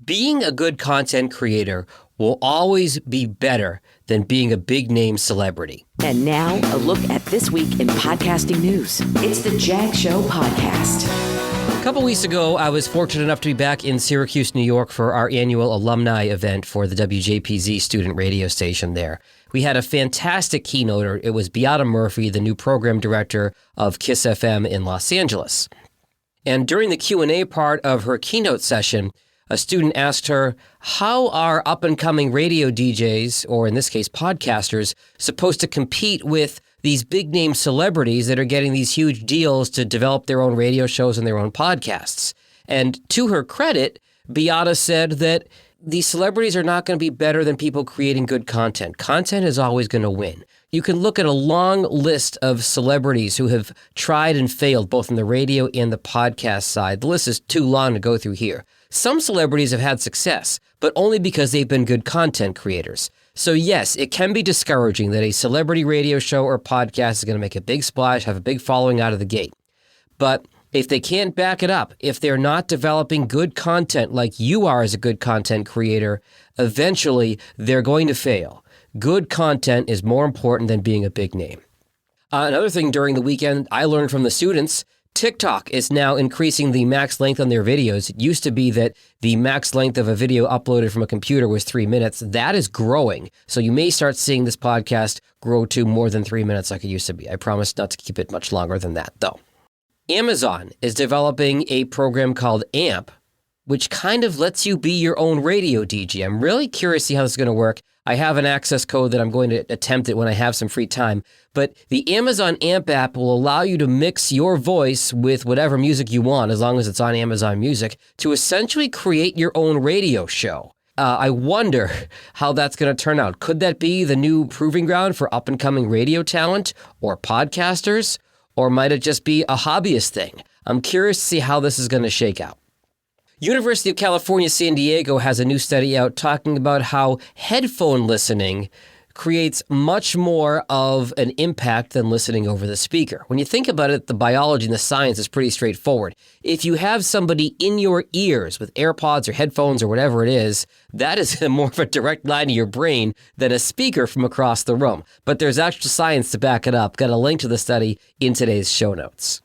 Being a good content creator will always be better than being a big-name celebrity. And now, a look at this week in podcasting news. It's the Jag Show Podcast. A couple weeks ago, I was fortunate enough to be back in Syracuse, New York for our annual alumni event for the WJPZ student radio station there. We had a fantastic keynoter. It was Beata Murphy, the new program director of KIIS FM in Los Angeles. And during the Q&A part of her keynote session, a student asked her, how are up-and-coming radio DJs, or in this case podcasters, supposed to compete with these big-name celebrities that are getting these huge deals to develop their own radio shows and their own podcasts? And to her credit, Beata said that these celebrities are not going to be better than people creating good content. Content is always going to win. You can look at a long list of celebrities who have tried and failed both in the radio and the podcast side. The list is too long to go through here. Some celebrities have had success, but only because they've been good content creators. So yes, it can be discouraging that a celebrity radio show or podcast is going to make a big splash, have a big following out of the gate. But if they can't back it up, if they're not developing good content like you are as a good content creator, eventually they're going to fail. Good content is more important than being a big name. Another thing during the weekend I learned from the students, TikTok is now increasing the max length on their videos. It used to be that the max length of a video uploaded from a computer was 3 minutes. That is growing. So you may start seeing this podcast grow to more than 3 minutes like it used to be. I promise not to keep it much longer than that, though. Amazon is developing a program called AMP, which kind of lets you be your own radio DJ. I'm really curious to see how this is going to work. I have an access code that I'm going to attempt it when I have some free time. But the Amazon AMP app will allow you to mix your voice with whatever music you want, as long as it's on Amazon Music, to essentially create your own radio show. I wonder how that's going to turn out. Could that be the new proving ground for up-and-coming radio talent or podcasters? Or might it just be a hobbyist thing? I'm curious to see how this is going to shake out. University of California, San Diego has a new study out talking about how headphone listening creates much more of an impact than listening over the speaker. When you think about it, the biology and the science is pretty straightforward. If you have somebody in your ears with AirPods or headphones or whatever it is, that is more of a direct line to your brain than a speaker from across the room. But there's actual science to back it up. Got a link to the study in today's show notes.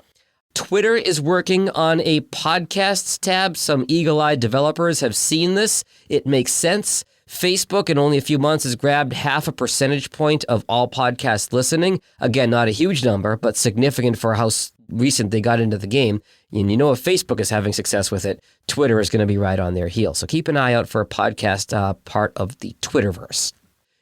Twitter is working on a podcasts tab. Some eagle-eyed developers have seen this. It makes sense. Facebook, in only a few months, has grabbed 0.5 percentage point of all podcast listening. Again, not a huge number, but significant for how recent they got into the game. And you know, if Facebook is having success with it, Twitter is going to be right on their heels. So keep an eye out for a podcast part of the Twitterverse.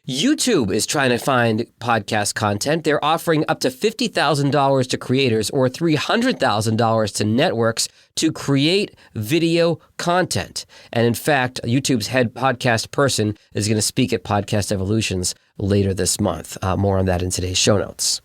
YouTube is trying to find podcast content. They're offering up to $50,000 to creators or $300,000 to networks to create video content. And in fact, YouTube's head podcast person is going to speak at Podcast Evolutions later this month. More on that in today's show notes.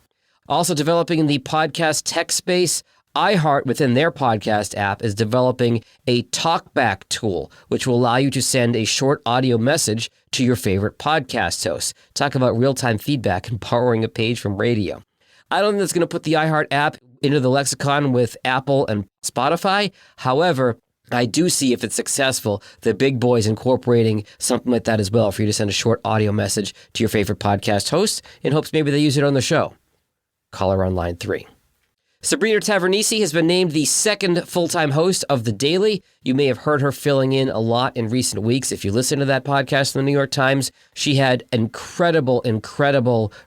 Also developing in the podcast tech space, iHeart, within their podcast app, is developing a talkback tool, which will allow you to send a short audio message to your favorite podcast host. Talk about real-time feedback and borrowing a page from radio. I don't think that's going to put the iHeart app into the lexicon with Apple and Spotify. However, I do see, if it's successful, the big boys incorporating something like that as well for you to send a short audio message to your favorite podcast host in hopes maybe they use it on the show. Caller on line 3. Sabrina Tavernisi has been named the second full-time host of The Daily. You may have heard her filling in a lot in recent weeks. If you listen to that podcast in the New York Times, she had incredible,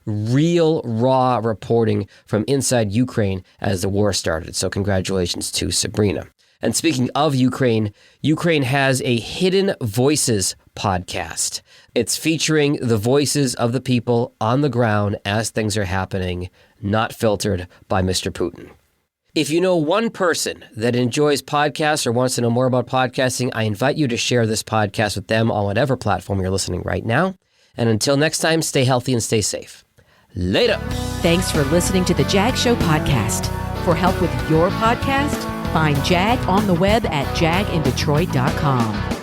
real, raw reporting from inside Ukraine as the war started. So congratulations to Sabrina. And speaking of Ukraine, Ukraine has a Hidden Voices podcast. It's featuring the voices of the people on the ground as things are happening, not filtered by Mr. Putin. If you know one person that enjoys podcasts or wants to know more about podcasting, I invite you to share this podcast with them on whatever platform you're listening right now. And until next time, stay healthy and stay safe. Later. Thanks for listening to the Jag Show podcast. For help with your podcast, find Jag on the web at jagindetroit.com.